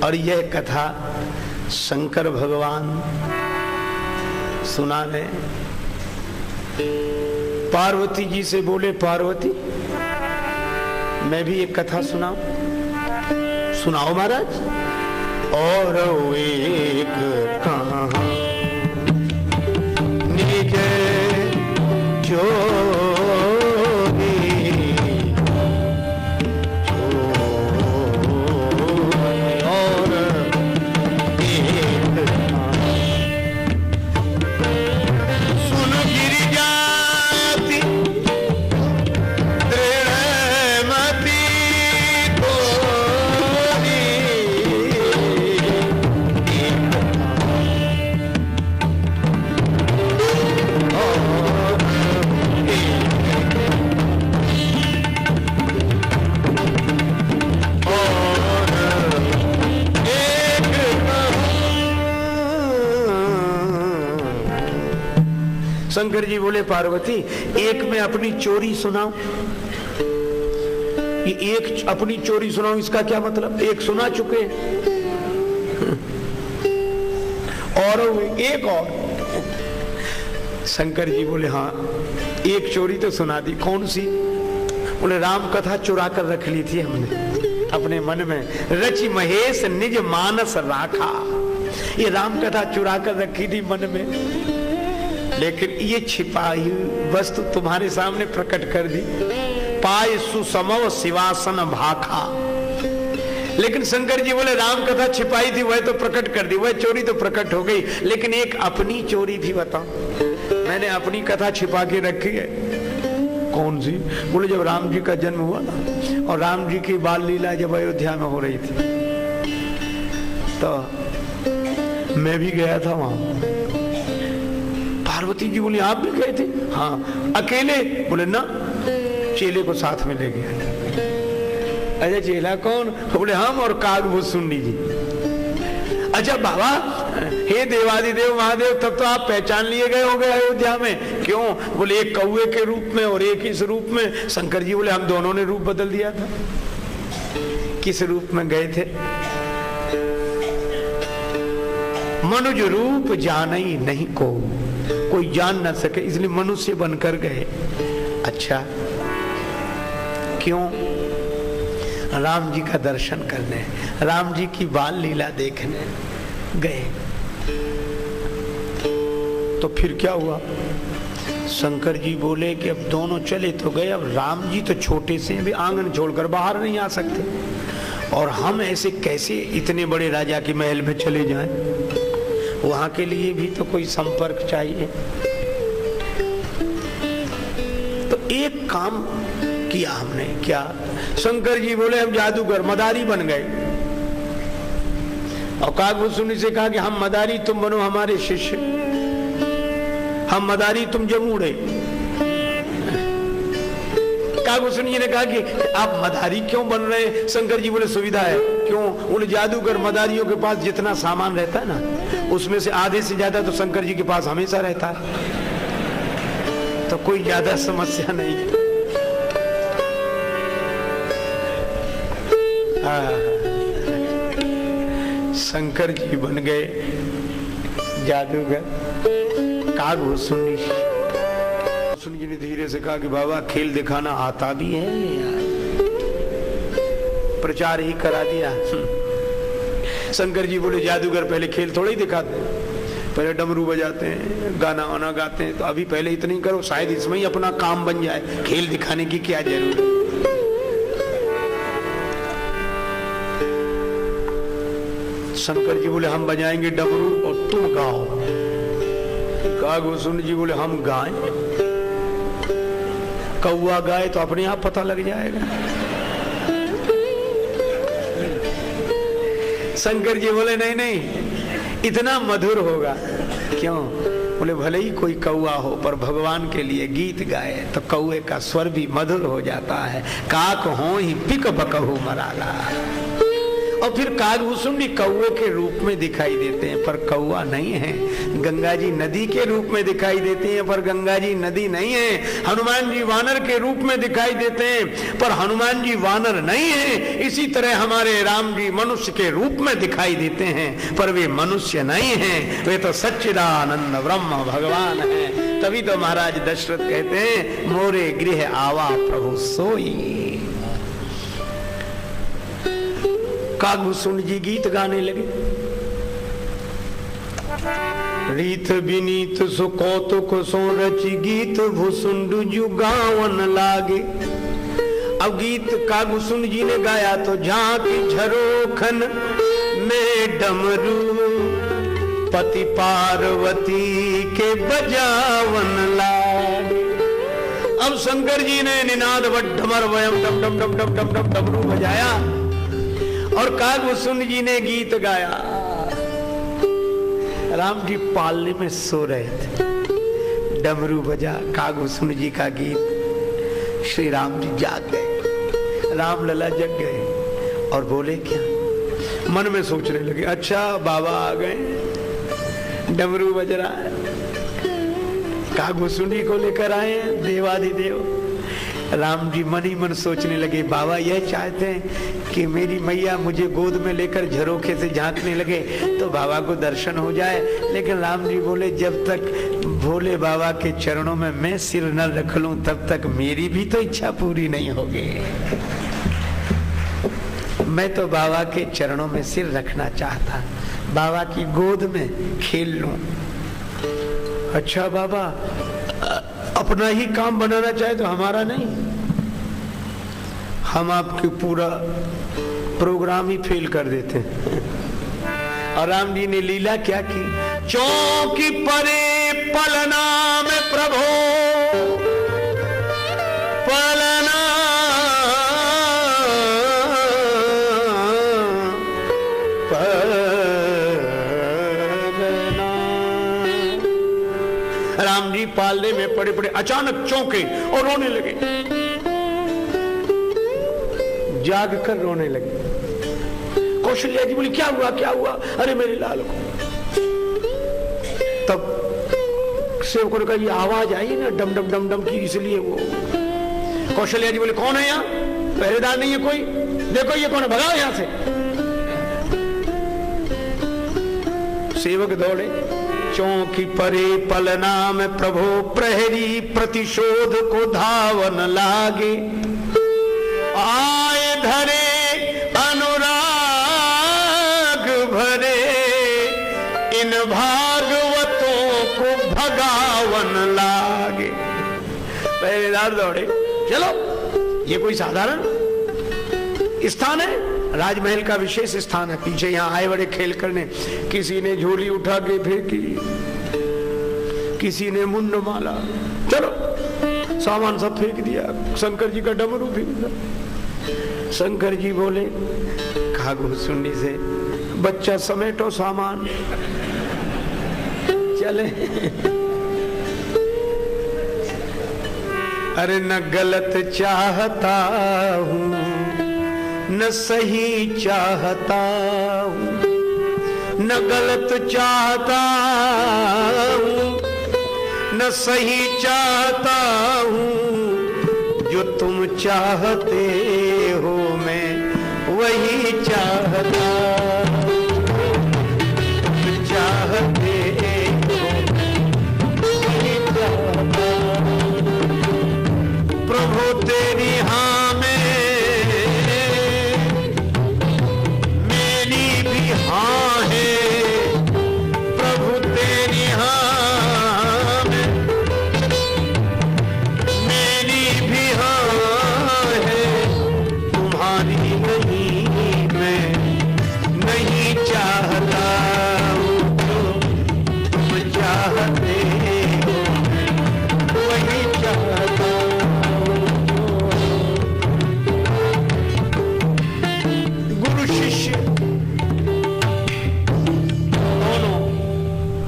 और यह कथा शंकर भगवान सुना रहे। पार्वती जी से बोले, पार्वती मैं भी एक कथा सुनाऊं? सुनाओ महाराज। और एक कहानी निज चोरी शंकर जी बोले, पार्वती एक मैं अपनी चोरी सुनाऊं? ये एक अपनी चोरी सुनाऊं, इसका क्या मतलब? एक सुना चुके और एक और। शंकर जी बोले, हाँ एक चोरी तो सुना दी। कौन सी? बोले राम कथा चुरा कर रख ली थी हमने अपने मन में। रचि महेश निज मानस राखा। ये राम कथा चुरा कर रखी थी मन में, लेकिन ये छिपाई वस्तु तुम्हारे सामने प्रकट कर दी। पाय सुसमव शिवासन भाखा। लेकिन शंकर जी बोले राम कथा छिपाई थी वह तो प्रकट कर दी, वह चोरी तो प्रकट हो गई, लेकिन एक अपनी चोरी भी बताओ। मैंने अपनी कथा छिपा के रखी है। कौन सी? बोले जब राम जी का जन्म हुआ ना और राम जी की बाल लीला जब अयोध्या में हो रही थी तो मैं भी गया था वहां। पार्वती जी बोली, आप भी गए थे? हाँ। अकेले? बोले ना, चेले को साथ में ले गया। अच्छा चेला कौन? बोले हम और कागभूषुंडी जी। अच्छा बाबा, हे देवादिदेव महादेव, तब तो आप पहचान लिए गए हो गए अयोध्या में। क्यों? बोले एक कौवे के रूप में और एक इस रूप में। शंकर जी बोले हम दोनों ने रूप बदल दिया था। किस रूप में गए थे? मनुज रूप जानई नहीं को, कोई जान ना सके इसलिए मनुष्य बनकर गए। अच्छा क्यों? राम जी का दर्शन करने, राम जी की बाल लीला देखने गए। तो फिर क्या हुआ? शंकर जी बोले कि अब दोनों चले तो गए, अब राम जी तो छोटे से भी आंगन छोड़कर बाहर नहीं आ सकते और हम ऐसे कैसे इतने बड़े राजा के महल में चले जाएं? वहां के लिए भी तो कोई संपर्क चाहिए। तो एक काम किया हमने। क्या? शंकर जी बोले हम जादूगर मदारी बन गए और कागभूषुंडी से कहा कि हम मदारी, तुम बनो हमारे शिष्य। हम मदारी, तुम जमूड़े। कागभूषुंडी जी ने कहा कि आप मदारी क्यों बन रहे हैं? शंकर जी बोले सुविधा है। क्यों? बोले जादूगर मदारियों के पास जितना सामान रहता है ना उसमें से आधे से ज्यादा तो शंकर जी के पास हमेशा रहता है, तो कोई ज्यादा समस्या नहीं। शंकर जी बन गए जादूगर। कागभूषुंडी जी ने धीरे से कहा कि बाबा खेल दिखाना आता भी है यार, प्रचार ही करा दिया। शंकर जी बोले जादूगर पहले खेल थोड़ा ही दिखाते हैं, पहले डमरू बजाते हैं, गाना वाना गाते हैं, तो अभी पहले इतना ही करो, शायद इसमें ही अपना काम बन जाए। खेल दिखाने की क्या जरूरत? शंकर जी बोले हम बजाएंगे डमरू और तुम गाओ। कागभूषुंडी जी बोले हम गाएं? कौआ गाए तो अपने आप पता लग जाएगा। शंकर जी बोले नहीं नहीं, इतना मधुर होगा। क्यों? बोले भले ही कोई कौआ हो पर भगवान के लिए गीत गाए तो कौए का स्वर भी मधुर हो जाता है। काक हो ही पिक बकहु मराला। और फिर कागभूषुंडी कौवे के रूप में दिखाई देते हैं, पर कौवा नहीं है। गंगा जी नदी के रूप में दिखाई देते हैं, पर गंगा जी नदी नहीं है। हनुमान जी वानर के रूप में दिखाई देते हैं, पर हनुमान जी वानर नहीं है। इसी तरह हमारे राम जी मनुष्य के रूप में दिखाई देते हैं, पर वे मनुष्य नहीं हैं, वे तो सच्चिदानंद ब्रह्म भगवान हैं। तभी तो महाराज दशरथ कहते हैं, मोरे गृह आवा प्रभु सोई। कागभूषुंड जी गीत गाने लगे। रीत विनीत सो कौतुक सो रचि गीत भूषुंड जु गावन लागे। अब गीत कागभूषुंड जी ने गाया तो झांकी झरोखन में डमरू पति पार्वती के बजावन लागे। अब शंकर जी ने निनाद वड्ढमर वयम डम डम डम डम डम डम डमरू बजाया और कागभूषुंड जी ने गीत गाया। राम जी पालने में सो रहे थे, डमरू बजा, कागभूषुंड जी का गीत। श्री राम जी जाग गए, राम लला जग गए और बोले क्या, मन में सोचने लगे, अच्छा बाबा आ गए, डमरू बज रहा है, कागभूषुंड जी को लेकर आए देवाधिदेव। राम जी मन ही मन सोचने लगे, बाबा यह चाहते हैं कि मेरी मैया मुझे गोद में लेकर झरोखे से झांकने लगे तो बाबा को दर्शन हो जाए। लेकिन राम जी बोले, जब तक भोले बाबा के चरणों में मैं सिर न रख लूं तब तक मेरी भी तो इच्छा पूरी नहीं होगी। मैं तो बाबा के चरणों में सिर रखना चाहता, बाबा की गोद में खेल लूं। अच्छा बाबा, अपना ही काम बनाना चाहे तो हमारा नहीं, हम आपके पूरा प्रोग्राम ही फेल कर देते हैं। और राम जी ने लीला क्या की, चौकी परे पलना में प्रभो पलना राम जी पालने में पड़े पड़े अचानक चौंके और रोने लगे, जाग कर रोने लगे। कौशल्या जी बोली, क्या हुआ क्या हुआ, अरे मेरे लाल को। तब सेवकों ने कहा, ये आवाज आई ना डम डम डम डम की, इसलिए वो। कौशल्या जी बोले, कौन है यहाँ, पहरेदार नहीं है कोई, देखो ये कौन है, भगाओ यहां से। सेवक दौड़े, चौकी परे पलना में प्रभो प्रहरी प्रतिशोध को धावन लागे। आए धरे अनुराग भरे इन भागवतों को भगावन लागे। पहरेदार दौड़े, चलो ये कोई साधारण स्थान है, राजमहल का विशेष स्थान है। पीछे यहाँ आए बड़े खेल करने, किसी ने झोली उठा के फेंकी, किसी ने मुंड माला, चलो सामान सब फेंक दिया। शंकर जी का डमरू फेंक दिया। शंकर जी बोले कागभूषुंडी से, बच्चा समेटो सामान, चले। अरे न गलत चाहता हूँ न सही चाहता हूँ, न गलत चाहता हूँ न सही चाहता हूँ, जो तुम चाहते हो मैं वही चाहता हूँ, तुम चाहते हो वही चाहता हूँ। प्रभु तेरी हाँ में हाँ है, प्रभु तेरी हाँ में मेरी भी हाँ है, तुम्हारी नहीं मैं नहीं चाहता हूँ, जो तुम चाहते हो वही चाहता हूँ। गुरु शिष्य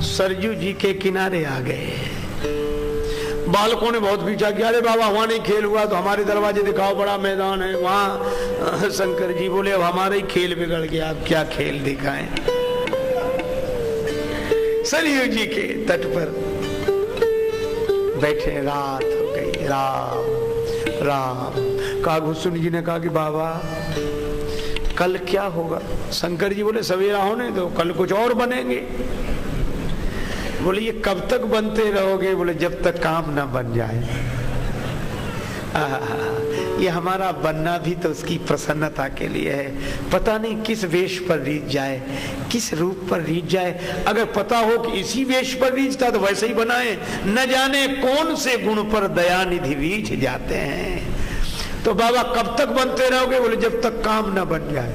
सरजू जी के किनारे आ गए। बालकों ने बहुत पीछा किया, अरे बाबा वहां नहीं खेल हुआ तो हमारे दरवाजे दिखाओ, बड़ा मैदान है वहां। शंकर जी बोले अब हमारा ही खेल बिगड़ गया, अब क्या खेल दिखाएं। सरयू जी के तट पर बैठे, रात हो गई। राम राम। कागभूषण जी ने कहा कि बाबा कल क्या होगा? शंकर जी बोले सवेरा होने दो, कल कुछ और बनेंगे। बोले ये कब तक बनते रहोगे? बोले जब तक काम ना बन जाए। ये हमारा बनना भी तो उसकी प्रसन्नता के लिए है। पता नहीं किस वेश पर रीझ जाए, किस रूप पर रीझ जाए। अगर पता हो कि इसी वेश पर रीझता तो वैसे ही बनाए। न जाने कौन से गुण पर दयानिधि रीझ जाते हैं। तो बाबा कब तक बनते रहोगे? बोले जब तक काम न बन जाए।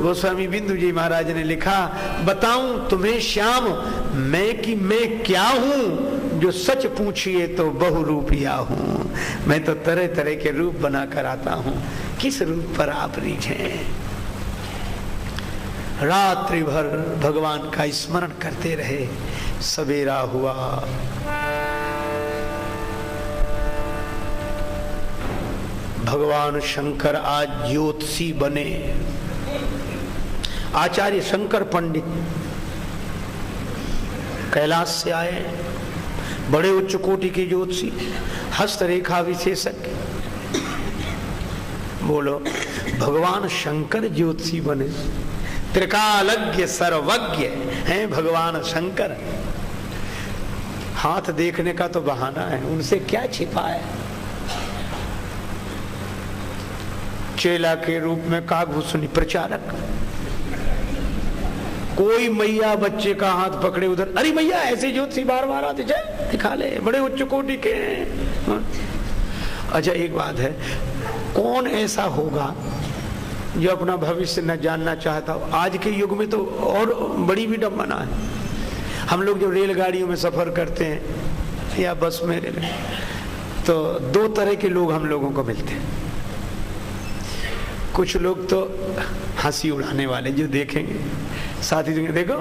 गोस्वामी बिंदु जी महाराज ने लिखा, बताऊं तुम्हें श्याम मैं क्या हूं? जो सच पूछिए तो बहुरूपिया हूं। मैं तो तरह तरह के रूप बनाकर आता हूं। किस रूप पर आप रीझे? रात्रि भर भगवान का स्मरण करते रहे। सवेरा हुआ, भगवान शंकर आज ज्योतिषी बने। आचार्य शंकर पंडित कैलाश से आए, बड़े उच्च कोटि के ज्योतिषी, हस्तरेखा विशेषज्ञ। बोलो, भगवान शंकर ज्योतिषी बने, त्रिकालज्ञ सर्वज्ञ हैं भगवान शंकर। हाथ देखने का तो बहाना है, उनसे क्या छिपा है। चेला के रूप में कागभूषणी प्रचारक, कोई मैया बच्चे का हाथ पकड़े उधर, अरे मैया ऐसे ज्योतिषी बार बार आते जाए दिखा ले, बड़े उच्च कोटि के हैं। अच्छा एक बात है, कौन ऐसा होगा जो अपना भविष्य न जानना चाहता हो? आज के युग में तो और बड़ी विडंबना है। हम लोग जब रेलगाड़ियों में सफर करते हैं या बस में, तो दो तरह के लोग हम लोगों को मिलते हैं। कुछ लोग तो हंसी उड़ाने वाले, जो देखेंगे साथी देखो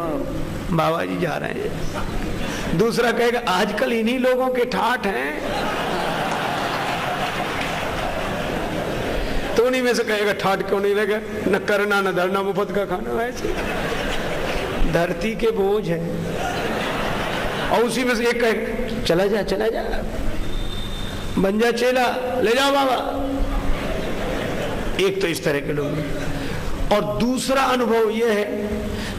बाबा जी जा रहे हैं। दूसरा कहेगा आजकल इन्हीं लोगों के ठाठ हैं, तो उन्हीं में से कहेगा ठाठ क्यों नहीं लगे, न करना न धरना मुफ्त का खाना। वैसे धरती के बोझ है। और उसी में से एक कहे चला जा बन जा चेला, ले जाओ बाबा। एक तो इस तरह के लोग। और दूसरा अनुभव यह है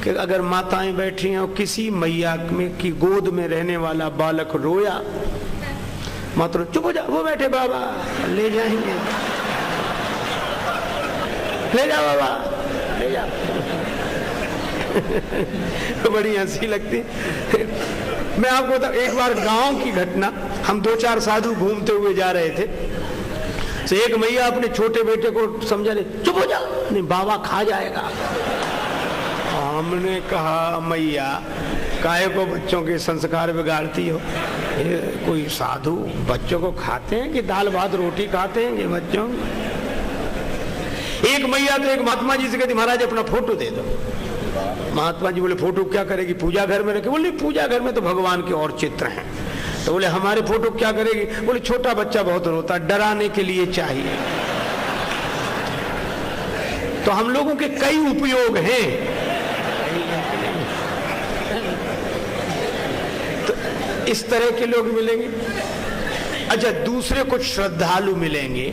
कि अगर माताएं बैठी हैं और किसी मैया में की गोद में रहने वाला बालक रोया, मात्र चुप हो जा, वो बैठे बाबा ले जाएंगे, ले जा बाबा ले जा। बड़ी हंसी लगती। मैं आपको बताऊं, एक बार गांव की घटना, हम 2-4 साधु घूमते हुए जा रहे थे। तो एक मैया अपने छोटे बेटे को समझा ले, चुप हो जा, नहीं बाबा खा जाएगा। हमने कहा मैया काहे को बच्चों के संस्कार बिगाड़ती हो? ये कोई साधु बच्चों को खाते हैं कि दाल भात रोटी खाते हैं कि बच्चों? एक मैया तो एक महात्मा जी से कहती महाराज अपना फोटो दे दो। महात्मा जी बोले फोटो क्या करेगी? पूजा घर में रखे। बोले पूजा घर में तो भगवान के और चित्र हैं। तो बोले हमारे फोटो क्या करेगी? बोले छोटा बच्चा बहुत रोता, डराने के लिए चाहिए। तो हम लोगों के कई उपयोग हैं। तो इस तरह के लोग मिलेंगे। अच्छा दूसरे कुछ श्रद्धालु मिलेंगे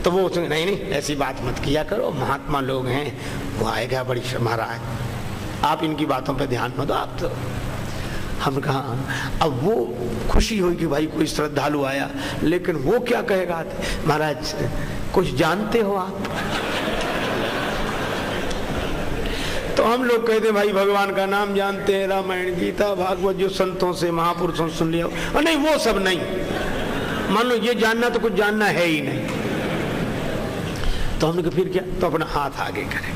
तो वो नहीं ऐसी बात मत किया करो, महात्मा लोग हैं, वो आएगा बड़ी महाराज आप इनकी बातों पे ध्यान मत दो आप। तो हम कहा अब वो खुशी हुई कि भाई कोई श्रद्धालु आया, लेकिन वो क्या कहेगा? महाराज कुछ जानते हो आप? तो हम लोग कहते भाई भगवान का नाम जानते हैं, रामायण गीता भागवत जो संतों से महापुरुषों सुन लिया। और नहीं वो सब नहीं, मान लो ये जानना तो कुछ जानना है ही नहीं। तो हमने कहा फिर क्या? तो अपना हाथ आगे करें।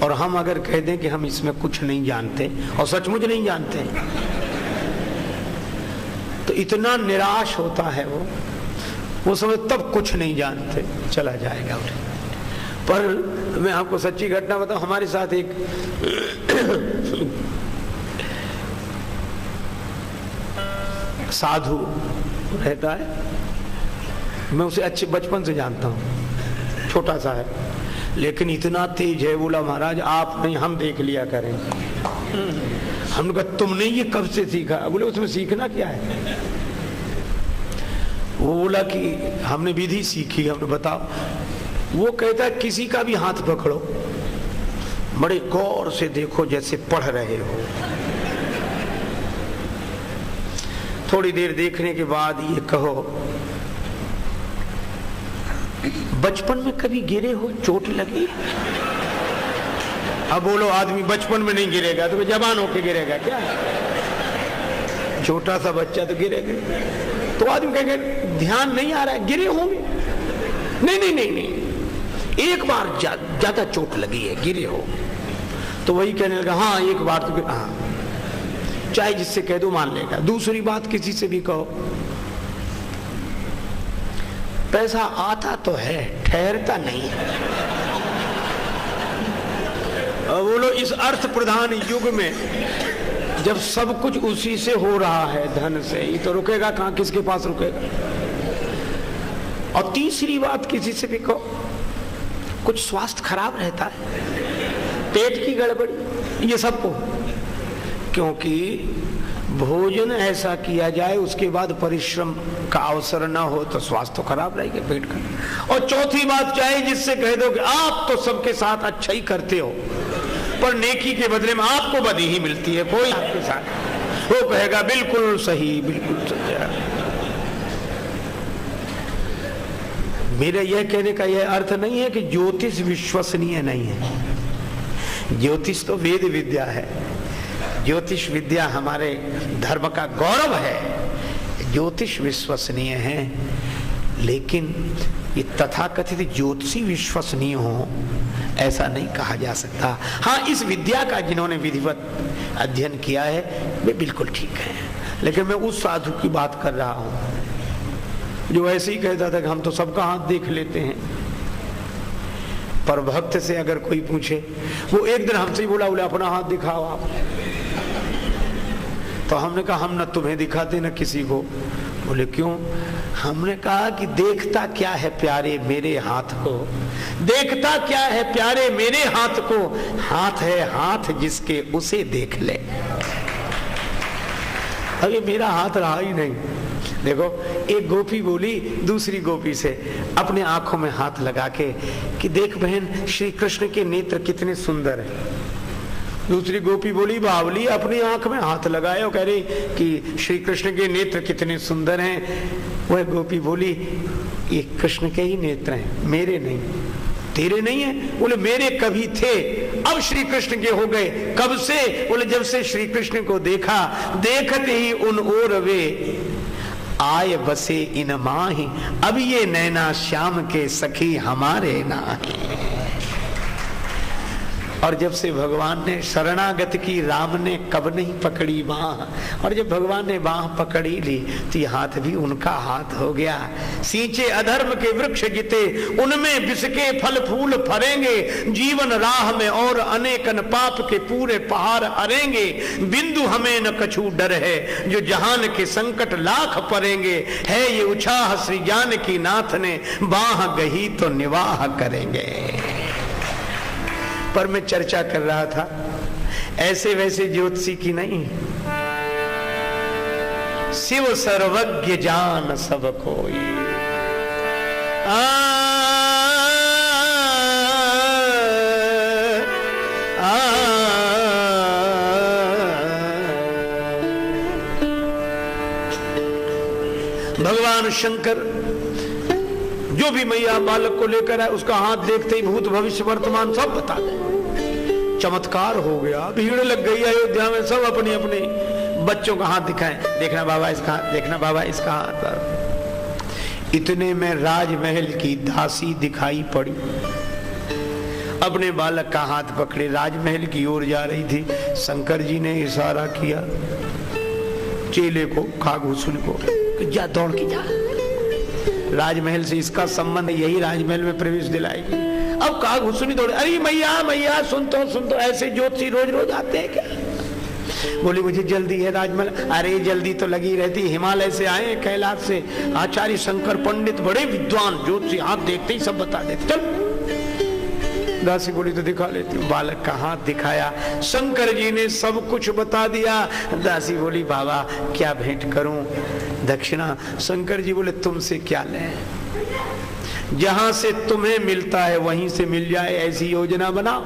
और हम अगर कह दें कि हम इसमें कुछ नहीं जानते और सचमुच नहीं जानते, तो इतना निराश होता है वो समझ तब कुछ नहीं जानते, चला जाएगा। पर मैं आपको सच्ची घटना बताऊं, हमारे साथ एक साधु रहता है, मैं उसे अच्छे बचपन से जानता हूँ, छोटा सा है लेकिन इतना तेज है। बोला महाराज आप नहीं हम देख लिया करेंगे। हमने कहा तुमने ये कब से सीखा? बोले उसमें सीखना क्या है? वो बोला कि हमने विधि सीखी। हमने बताओ। वो कहता किसी का भी हाथ पकड़ो, बड़े गौर से देखो जैसे पढ़ रहे हो। थोड़ी देर देखने के बाद ये कहो बचपन में कभी गिरे हो, चोट लगी? अब बोलो आदमी बचपन में नहीं गिरेगा तो जवान होके गिरेगा क्या? छोटा सा बच्चा तो गिरेगा। तो आदमी कहेगा ध्यान नहीं आ रहा है, गिरे होंगे। नहीं नहीं नहीं नहीं, एक बार ज्यादा चोट लगी है, गिरे हो। तो वही कहने लगा हाँ एक बार तो हाँ, चाहे जिससे कह दो मान लेगा। दूसरी बात किसी से भी कहो, पैसा आता तो है ठहरता नहीं है। बोलो इस अर्थ प्रधान युग में जब सब कुछ उसी से हो रहा है, धन से, ये तो रुकेगा कहां, किसके पास रुकेगा? और तीसरी बात किसी से भी कहो, कुछ स्वास्थ्य खराब रहता है, पेट की गड़बड़ी, ये सबको, क्योंकि भोजन ऐसा किया जाए उसके बाद परिश्रम का अवसर ना हो तो स्वास्थ्य तो खराब रहेगा पेट का। और चौथी बात चाहे जिससे कह दो कि आप तो सबके साथ अच्छा ही करते हो पर नेकी के बदले में आपको बदी ही मिलती है, कोई आपके साथ, वो कहेगा बिल्कुल सही, बिल्कुल सच्चा। मेरे यह कहने का यह अर्थ नहीं है कि ज्योतिष विश्वसनीय नहीं है। ज्योतिष तो वेद विद्या है, ज्योतिष विद्या हमारे धर्म का गौरव है, ज्योतिष विश्वसनीय है। लेकिन ये तथाकथित ज्योतिषी विश्वसनीय हो ऐसा नहीं कहा जा सकता। हाँ, इस विद्या का जिन्होंने विधिवत अध्ययन किया है वे बिल्कुल ठीक है, लेकिन मैं उस साधु की बात कर रहा हूं जो ऐसे ही कहता था कि हम तो सबका हाथ देख लेते हैं। पर भक्त से अगर कोई पूछे, वो एक दिन हमसे ही बोला अपना हाथ दिखाओ आप, तो हमने कहा हम न तुम्हें दिखाते न किसी को। बोले क्यों? हमने कहा कि देखता क्या है प्यारे मेरे हाथ को, देखता क्या है प्यारे मेरे हाथ को, हाथ है हाथ जिसके उसे देख ले। अभी मेरा हाथ रहा ही नहीं। देखो एक गोपी बोली दूसरी गोपी से अपने आंखों में हाथ लगा के कि देख बहन श्री कृष्ण के नेत्र कितने सुंदर हैं। दूसरी गोपी बोली बावली अपनी आंख में हाथ लगाए और कह रही कि श्री कृष्ण के नेत्र कितने सुंदर हैं। वह गोपी बोली ये कृष्ण के ही नेत्र हैं, मेरे नहीं। तेरे नहीं है? बोले मेरे कभी थे, अब श्री कृष्ण के हो गए। कब से? बोले जब से श्री कृष्ण को देखा, देखते ही उन ओर वे आए बसे इन माही, अब ये नैना श्याम के सखी हमारे नाही। और जब से भगवान ने शरणागत की राम ने कब नहीं पकड़ी बाह, और जब भगवान ने बाह पकड़ी ली तो ये हाथ भी उनका हाथ हो गया। सींचे अधर्म के वृक्ष गिते, उनमें बिसके फल फूल फरेंगे, जीवन राह में और अनेकन पाप के पूरे पहाड़ अरेंगे। बिंदु हमें न कछु डर है, जो जहान के संकट लाख परेंगे। है ये उछाह श्री जानकी नाथ ने, बाह गही तो निवाह करेंगे। पर मैं चर्चा कर रहा था ऐसे वैसे ज्योतिषी की नहीं, शिव सर्वज्ञ जान सब कोई। भगवान शंकर जो भी मैया बालक को लेकर आए उसका हाथ देखते ही भूत भविष्य वर्तमान सब बता दे। चमत्कार हो गया, भीड़ लग गई अयोध्या में, सब अपनी अपनी बच्चों का हाथ दिखाएं, देखना बाबा इसका हाथ, देखना बाबा इसका हाथ। इतने में राजमहल की दासी दिखाई पड़ी, अपने बालक का हाथ पकड़े राजमहल की ओर जा रही थी। शंकर जी ने इशारा किया चेले को, कागभूषण को, जा दौड़ के जा, राजमहल से इसका संबंध, यही राजमहल में प्रवेश दिलाएगी। अब कागभूषणी दौड़े, अरे मैया मैया सुन तो ऐसे ज्योतिषी रोज रोज आते हैं क्या? बोली मुझे जल्दी है राजमहल। अरे जल्दी तो लगी रहती, हिमालय से आए कैलाश से, आचार्य शंकर पंडित बड़े विद्वान, ज्योतिषी हाथ देखते ही सब बता देते, चल। दासी बोली तो दिखा लेती हूँ। बालक का हाथ दिखाया, शंकर जी ने सब कुछ बता दिया। दासी बोली बाबा क्या भेंट करूं, दक्षिणा। शंकर जी बोले तुमसे क्या लें, जहां से तुम्हें मिलता है वहीं से मिल जाए, ऐसी योजना बनाओ।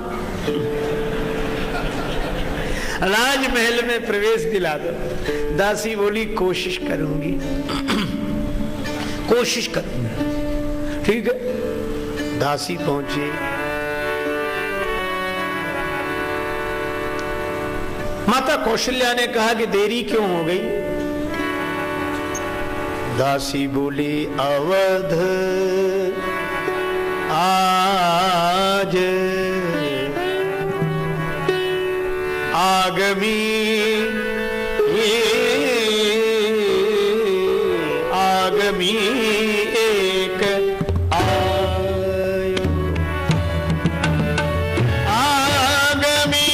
राजमहल में प्रवेश दिला दो। दासी बोली कोशिश करूंगी, कोशिश करूंगी। ठीक है, दासी पहुंची। माता कौशल्या ने कहा कि देरी क्यों हो गई? दासी बोली अवध आज आगमी आगमी एक आयो, आगमी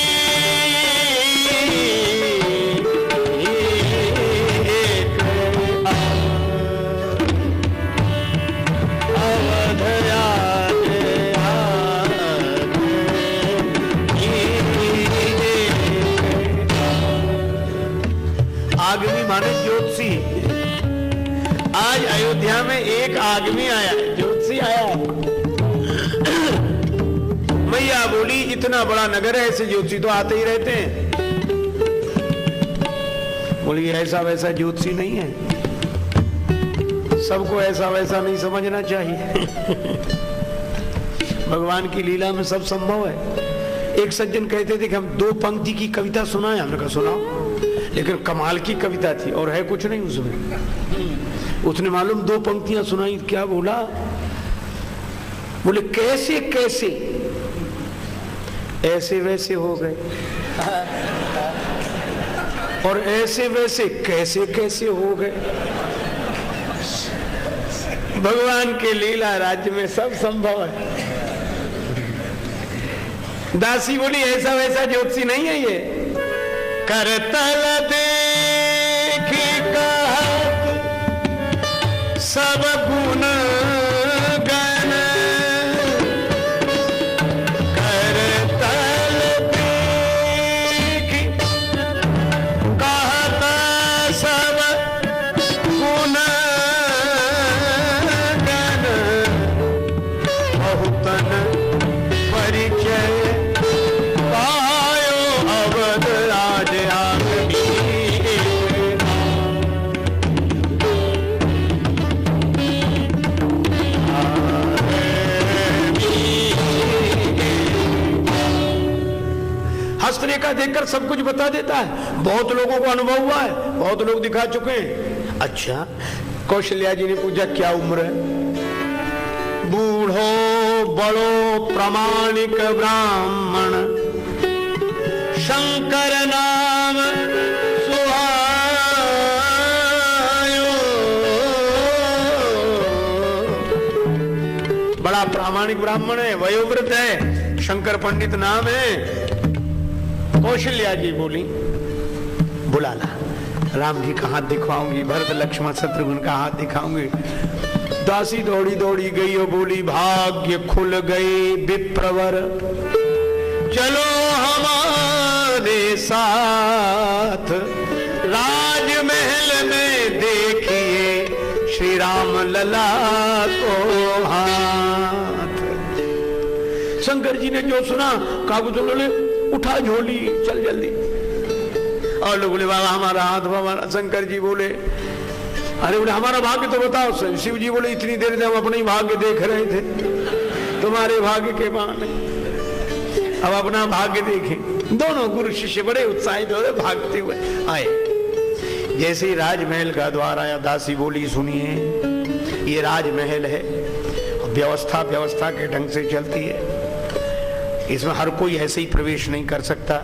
एक अवध आगमी माने ज्योतिषी। आज अयोध्या में एक आगमी आया, ज्योतिषी आया। मैया बोली इतना बड़ा नगर है, ऐसे ज्योतिषी तो आते ही रहते हैं। बोली ऐसा वैसा ज्योतिषी नहीं है, सबको ऐसा वैसा नहीं समझना चाहिए। भगवान की लीला में सब संभव है। एक सज्जन कहते थे कि हम 2 पंक्ति की कविता सुनाए, हमने कहा सुनाओ, लेकिन कमाल की कविता थी और है कुछ नहीं उसमें। उसने मालूम 2 पंक्तियां सुनाई, क्या बोला? बोले कैसे कैसे ऐसे वैसे हो गए, और ऐसे वैसे कैसे कैसे हो गए। भगवान के लीला राज्य में सब संभव है। दासी बोली ऐसा वैसा ज्योतिषी नहीं है ये। करतल देखी कहत सब गुण गण, करतल देखी कहत सब गुण गण, बहुतन परिचय हस्तरेखा देखकर सब कुछ बता देता है। बहुत लोगों को अनुभव हुआ है, बहुत लोग दिखा चुके हैं। अच्छा, कौशल्या जी ने पूछा क्या उम्र है? बूढ़ो बड़ो प्रामाणिक ब्राह्मण, शंकर नाम सुहायो। बड़ा प्रामाणिक ब्राह्मण है, वयोवृद्ध है, शंकर पंडित नाम है। कौशल्या जी बोली बुला ला, राम जी का हाथ दिखवाऊंगी, भरत लक्ष्मण शत्रुघ्न का हाथ दिखाऊंगी। दासी दौड़ी दौड़ी गई और बोली भाग्य खुल गए विप्रवर, चलो हमारे साथ, राजमहल में देखिए श्री राम लला को हाथ। शंकर जी ने जो सुना काबू बोले उठा झोली चल जल्दी। और लोग बोले बाबा हमारा हाथ, हमारा। शंकर जी बोले अरे बोले हमारा भाग्य तो बताओ। शिव जी बोले इतनी देर से हम अपने ही भाग्य देख रहे थे, तुम्हारे भाग्य के बहाने अब अपना भाग्य देखें। दोनों गुरु शिष्य बड़े उत्साहित हो रहे, भागते हुए आए। जैसे ही राजमहल का द्वार आया, दासी बोली सुनिए ये राजमहल है, व्यवस्था व्यवस्था के ढंग से चलती है, इसमें हर कोई ऐसे ही प्रवेश नहीं कर सकता।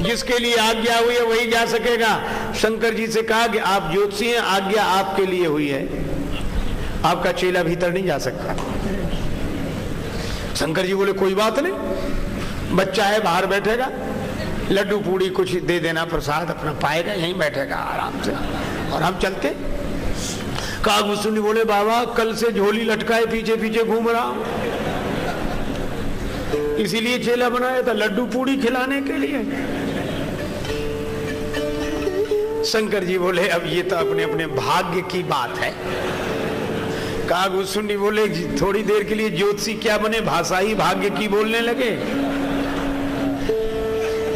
जिसके लिए आज्ञा हुई है वही जा सकेगा। शंकर जी से कहा कि आप ज्योतिषी हैं, आज्ञा आपके लिए हुई है, आपका चेला भीतर नहीं जा सकता। शंकर जी बोले कोई बात नहीं, बच्चा है बाहर बैठेगा। लड्डू पूड़ी कुछ दे देना प्रसाद, अपना पाएगा, यहीं बैठेगा आराम से, और हम चलते। कागभूषुंडी बोले बाबा कल से झोली लटकाए पीछे पीछे घूम रहा हूं, इसीलिए चेला बनाया था, लड्डू पूड़ी खिलाने के लिए। शंकर जी बोले अब ये तो अपने अपने भाग्य की बात है। कागभूषुंडी बोले थोड़ी देर के लिए ज्योतिषी क्या बने, भाषा ही भाग्य की बोलने लगे।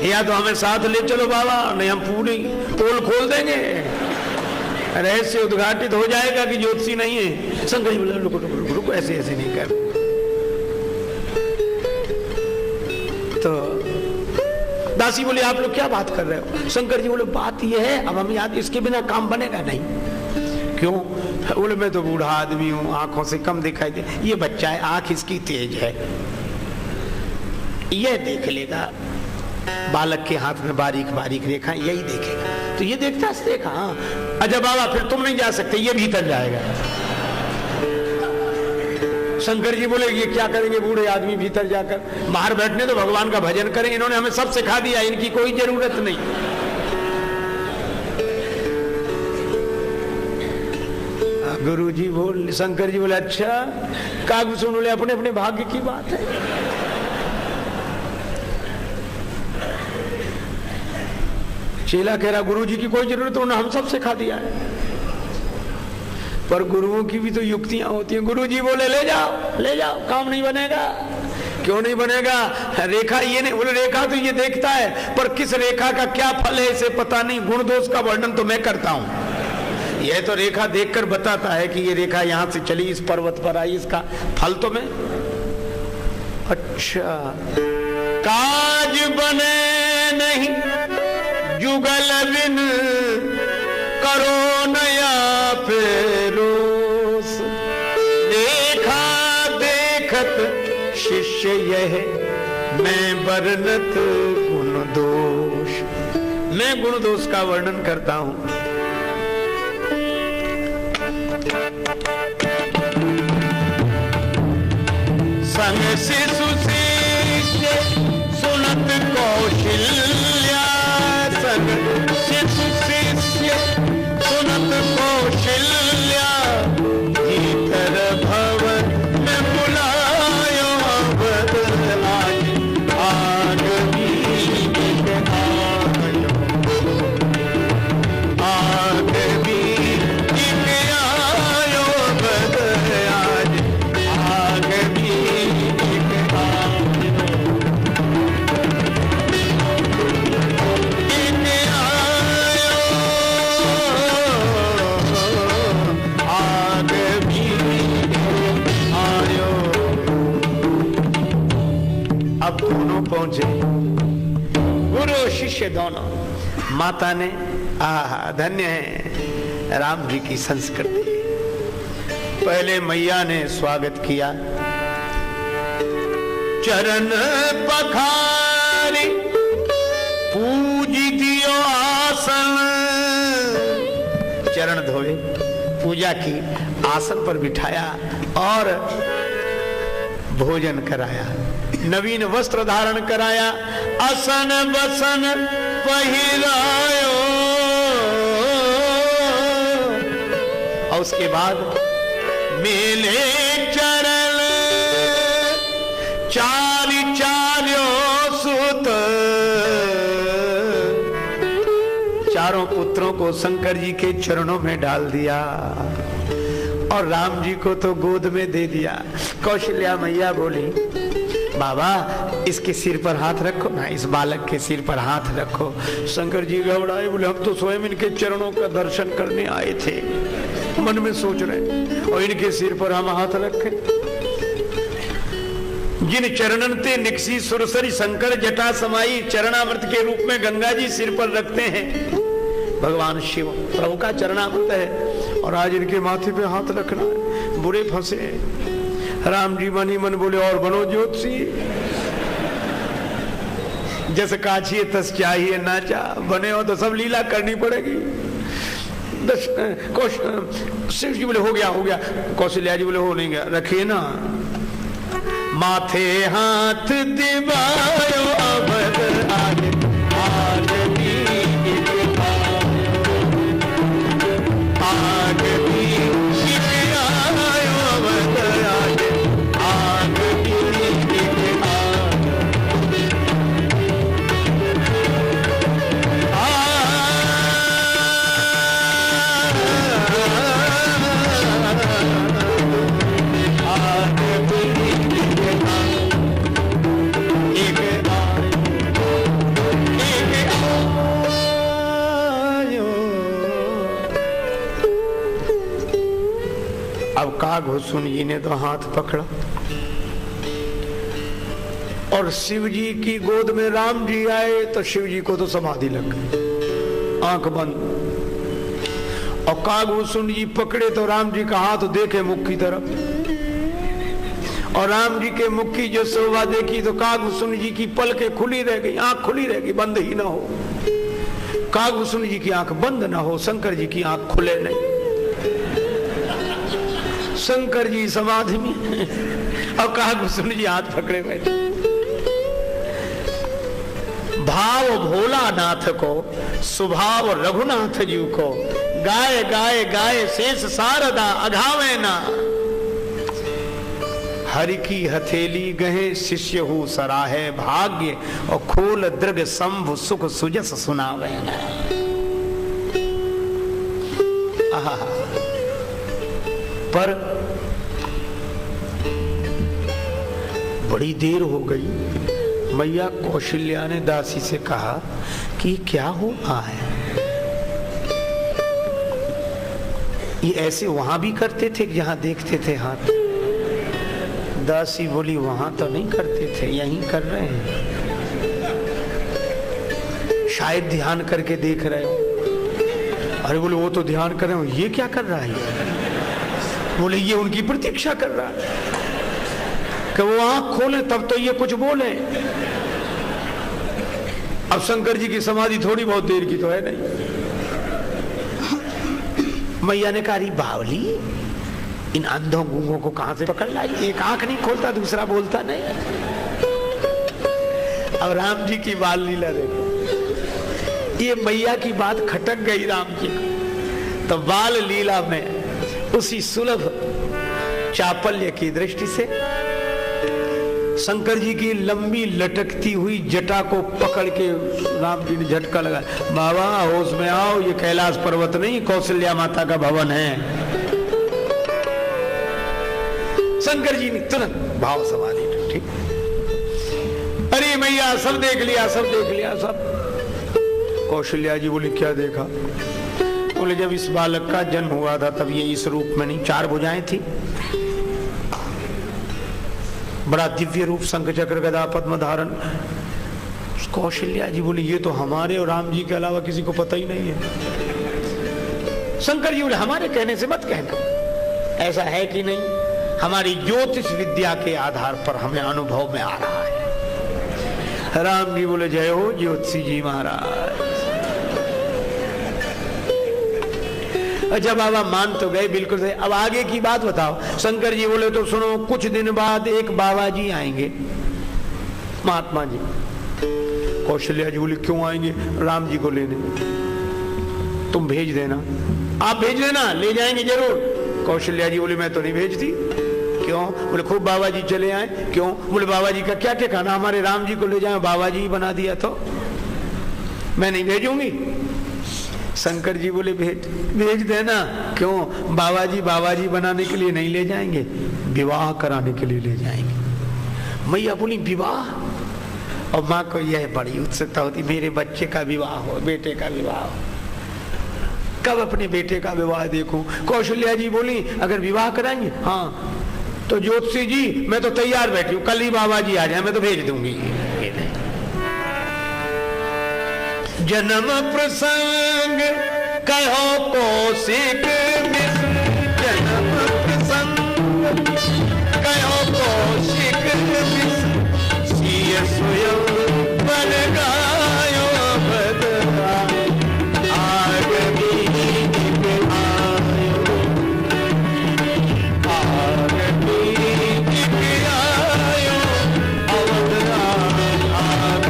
या तो हमें साथ ले चलो बाबा, नहीं हम पूरी पोल खोल देंगे, रहस्य उद्घाटित हो जाएगा कि ज्योतिषी नहीं है। शंकर जी बोले रुको रुको रुको, ऐसे ऐसे नहीं कर। तो दासी बोले आप लोग क्या बात कर रहे हो? शंकर जी बोले बात यह है, अब हम याद, इसके बिना काम बनेगा नहीं। क्यों? बोले मैं तो बूढ़ा आदमी हूं, आंखों से कम दिखाई दे, ये बच्चा है, आंख इसकी तेज है, यह देख लेगा, बालक के हाथ में बारीक बारीक रेखा, यही देखेगा। तो ये देखता देखा, हाँ अच्छा बाबा फिर तुम नहीं जा सकते, ये भीतर जाएगा। शंकर जी बोले ये क्या करेंगे बूढ़े आदमी भीतर जाकर, बाहर बैठने तो भगवान का भजन करें, इन्होंने हमें सब सिखा दिया, इनकी कोई जरूरत नहीं। गुरु जी बोल, शंकर जी बोले अच्छा। कागभूषुंडी बोले अपने अपने भाग्य की बात है। चेला कह रहा गुरु जी की कोई जरूरत, उन्होंने हम सब सिखा दिया है। पर गुरुओं की भी तो युक्तियां होती हैं। गुरु जी बोले ले जाओ, काम नहीं बनेगा। क्यों नहीं बनेगा? रेखा ये नहीं, बोले रेखा तो ये देखता है, पर किस रेखा का क्या फल है इसे पता नहीं। गुण दोष का वर्णन तो मैं करता हूं, यह तो रेखा देखकर बताता है कि ये रेखा यहां से चली, इस पर्वत पर आई, इसका फल तो मैं। अच्छा काज बने नहीं जुगल बिन, करो नया फेरोस, देखा देखत शिष्य यह, मैं वर्णत गुण दोष। मैं गुण दोष का वर्णन करता हूं। संग शिशु शिष्य सुनत कौशल्या, संग शिशु शिष्य सुनत कौशल्या, भीतर भवन में बुलायो अवध आज, आगमी आयो, आगमी आयो अवध आज, आगमी अब दोनों पहुंचे, गुरु शिष्य दोनों। माता ने आहा धन्य है राम जी की संस्कृति। पहले मैया ने स्वागत किया, चरण पखारी पूज दियो आसन, चरण धोए, पूजा की, आसन पर बिठाया और भोजन कराया, नवीन वस्त्र धारण कराया, असन बसन पहिरायो, और उसके बाद मेले चरण चारि चार्यो सुत, चारों पुत्रों को शंकर जी के चरणों में डाल दिया और राम जी को तो गोद में दे दिया। कौशल्या मैया बोली बाबा इसके सिर पर हाथ रखो ना, इस बालक के सिर पर हाथ रखो। शंकर जी घबराए, बोले हम तो स्वयं इनके चरणों का दर्शन करने आए थे, मन में सोच रहे, और इनके सिर पर हम हाथ रखें। जिन चरणन ते निकसी सुरसरी शंकर जटा समाई, चरणामृत के रूप में गंगा जी सिर पर रखते हैं भगवान शिव, प्रभु का चरणामृत है, और आज इनके माथे पे हाथ रखना है। बुरे फंसे। राम जी मन ही मन बोले और बनो ज्योतिषी, जैसे काछिए तस चाहिए नाचा, बने हो तो सब लीला करनी पड़ेगी। शिव जी बोले हो गया। कौशल्या जी बोले हो नहीं गया, रखिए ना। माथे हाथ दिवायो अवध आगे, अब कागभूषण जी ने तो हाथ पकड़ा और शिव जी की गोद में राम जी आए तो शिव जी को तो समाधि लग गई, आंख बंद। और कागभूषण जी पकड़े तो राम जी का हाथ देखे मुख की तरफ, और राम जी के मुख की जो शोभा देखी तो कागभूषण जी की पलकें खुली रह गई, आंख खुली रह गई, बंद ही ना हो। कागभूषण जी की आंख बंद ना हो, शंकर जी की आंख खुले नहीं। शंकर जी समाधि में और कागभूषण जी हाथ पकड़े बैठे। भाव भोलानाथ को, स्वभाव रघुनाथ जी को, गाय गाय गाय शेष शारदा अघावे ना। हरि की हथेली गहे शिष्य हूँ सराहे भाग्य, और खोल दृग संभ सुख सुजस सुनावे ना। पर बड़ी देर हो गई। मैया कौशल्या ने दासी से कहा कि क्या हो रहा है? ये ऐसे वहां भी करते थे जहां देखते थे हाथ? दासी बोली वहां तो नहीं करते थे, यहीं कर रहे हैं, शायद ध्यान करके देख रहे हो। अरे बोले वो तो ध्यान कर रहे हो, ये क्या कर रहा है? बोले ये उनकी प्रतीक्षा कर रहा है कि वो आंख खोले तब तो ये कुछ बोले। अब शंकर जी की समाधि थोड़ी बहुत देर की तो है नहीं। मैया ने कहा बावली, इन अंधों गूंगों को कहां से पकड़ लाई? एक आंख नहीं खोलता, दूसरा बोलता नहीं। अब राम जी की बाल लीला देखो, ये मैया की बात खटक गई राम जी को, तो बाल लीला में उसी सुलभ चापल्य की दृष्टि से शंकर जी की लंबी लटकती हुई जटा को पकड़ के राम जी ने झटका लगा, बाबा होश में आओ, ये कैलाश पर्वत नहीं कौशल्या माता का भवन है। शंकर जी ने तुरंत भाव समाधि ठीक। अरे मैया सब देख लिया, सब देख लिया, सब। कौशल्या जी बोली क्या देखा? बोले जब इस बालक का जन्म हुआ था तब ये इस रूप में नहीं, 4 भुजाएं थी, बड़ा दिव्य रूप, शंख चक्र गदा पद्म धारण। कौशल्या जी बोली ये तो हमारे और राम जी के अलावा किसी को पता ही नहीं है। शंकर जी बोले हमारे कहने से मत कहना, ऐसा है कि नहीं, हमारी ज्योतिष विद्या के आधार पर हमें अनुभव में आ रहा है। राम जी बोले जय हो ज्योतिषी जी महाराज। अच्छा बाबा मान तो गए, बिल्कुल सही। अब आगे की बात बताओ। शंकर जी बोले तो सुनो, कुछ दिन बाद एक बाबा जी आएंगे, महात्मा जी। कौशल्या जी बोली क्यों आएंगे? राम जी को लेने। तुम भेज देना। आप भेज देना, ले जाएंगे जरूर। कौशल्या जी बोली मैं तो नहीं भेजती। क्यों? बोले खूब बाबा जी चले आए। क्यों? बोले बाबा जी का क्या ठिकाना, हमारे राम जी को ले जाए, बाबा जी बना दिया तो मैं नहीं भेजूंगी। शंकर जी बोले भेज देना। क्यों? बाबा जी बनाने के लिए नहीं ले जाएंगे, विवाह कराने के लिए ले जाएंगे। मैया बोली विवाह? और माँ को यह बड़ी उत्सुकता होती, मेरे बच्चे का विवाह हो, बेटे का विवाह हो, कब अपने बेटे का विवाह देखूं। कौशल्या जी बोली अगर विवाह कराएंगे, हाँ तो ज्योतिषी जी मैं तो तैयार बैठी हूँ, कल ही बाबा जी आ जाए, मैं तो भेज दूंगी। जन्म प्रसंग कहो कौशिक, जन्म प्रसंग कहो कौशिक, सिय स्वयं बन गायो बदला, आग बीत आयो, आग बीत आयो, अवतार आग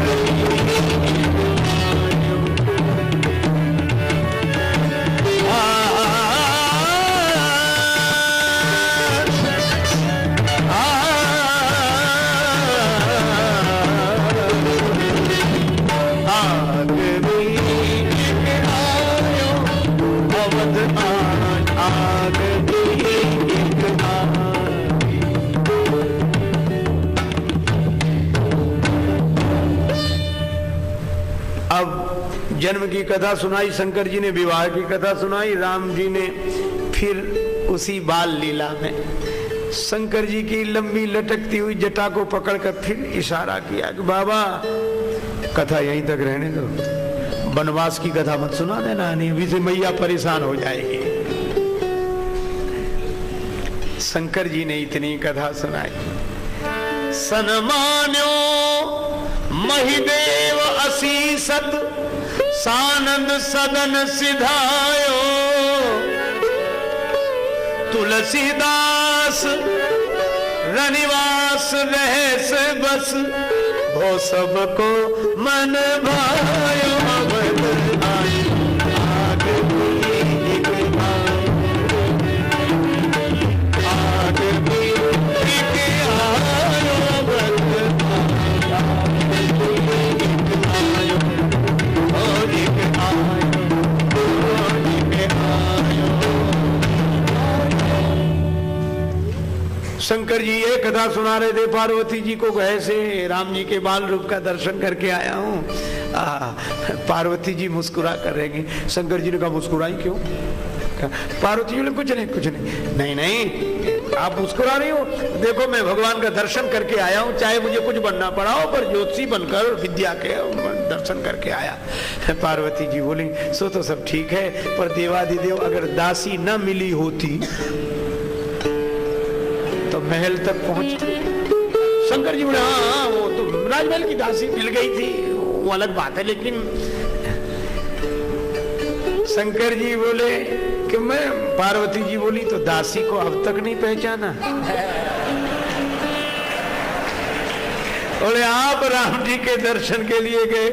जन्म की कथा सुनाई, शंकर जी ने विवाह की कथा सुनाई, राम जी ने फिर उसी बाल लीला में शंकर जी की लंबी लटकती हुई जटा को पकड़कर फिर इशारा किया कि बाबा कथा यहीं तक रहने दो, वनवास की कथा मत सुना देना, नहीं अभी से मैया परेशान हो जाएगी। शंकर जी ने इतनी कथा सुनाई। सनमान्यो महिदेव असीसत सानंद सदन सिधायो, तुलसीदास रनिवास रहस बस, भो सबको मन भायो। शंकर जी ये कथा सुना रहे थे पार्वती जी को, ऐसे राम जी के बाल रूप का दर्शन करके आया हूँ। पार्वती जी मुस्कुरा कर रहेंगे। शंकर जी ने कहा मुस्कुराई क्यों? पार्वती जी ने कुछ नहीं कुछ नहीं। नहीं नहीं आप मुस्कुरा रही हो, देखो मैं भगवान का दर्शन करके आया हूँ, चाहे मुझे कुछ बनना पड़ा हो पर ज्योतिषी बनकर विद्या के दर्शन करके आया। पार्वती जी बोली सो तो सब ठीक है, पर देवादिदेव अगर दासी न मिली होती तो महल तक पहुंचती। शंकर जी बोले हाँ वो तो राजमहल की दासी मिल गई थी वो अलग बात है, लेकिन शंकर जी बोले कि मैं, पार्वती जी बोली तो दासी को अब तक नहीं पहचाना? बोले आप राम जी के दर्शन के लिए गए,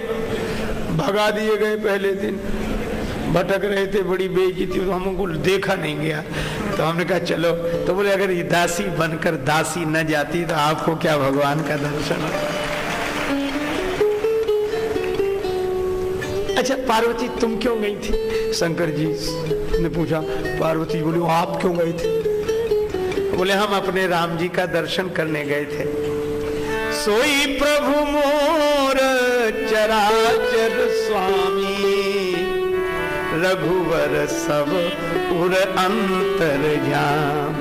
भगा दिए गए, पहले दिन भटक रहे थे, बड़ी बेइज्जती, तो हमको देखा नहीं गया, तो हमने कहा चलो। तो बोले अगर ये दासी बनकर दासी न जाती तो आपको क्या भगवान का दर्शन होता? अच्छा पार्वती तुम क्यों गई थी? शंकर जी ने पूछा। पार्वती बोली आप क्यों गए थे? बोले हम अपने राम जी का दर्शन करने गए थे। सोई प्रभु मोर चराचर स्वामी, रघुवर सब उर अंतर्याम।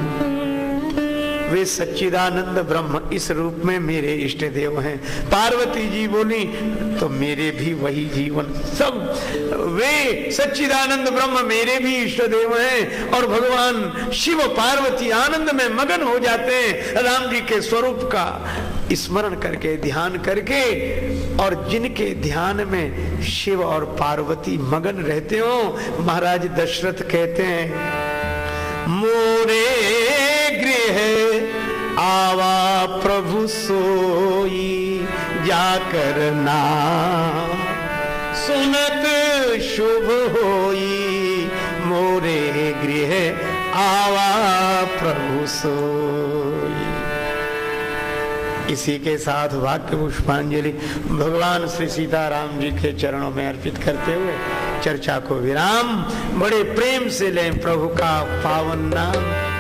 वे सच्चिदानंद ब्रह्म इस रूप में मेरे इष्ट देव हैं। पार्वती जी बोली तो मेरे भी वही जीवन, सब वे सच्चिदानंद ब्रह्म मेरे भी इष्ट देव हैं। और भगवान शिव पार्वती आनंद में मगन हो जाते हैं राम जी के स्वरूप का स्मरण करके, ध्यान करके। और जिनके ध्यान में शिव और पार्वती मगन रहते हो, महाराज दशरथ कहते हैं मोरे गृह आवा प्रभु सोई, जाकर नाम सुनत शुभ होई। मोरे गृह आवा प्रभु सोई। इसी के साथ वाक्य पुष्पांजलि भगवान श्री सीताराम जी के चरणों में अर्पित करते हुए चर्चा को विराम। बड़े प्रेम से लें प्रभु का पावन नाम।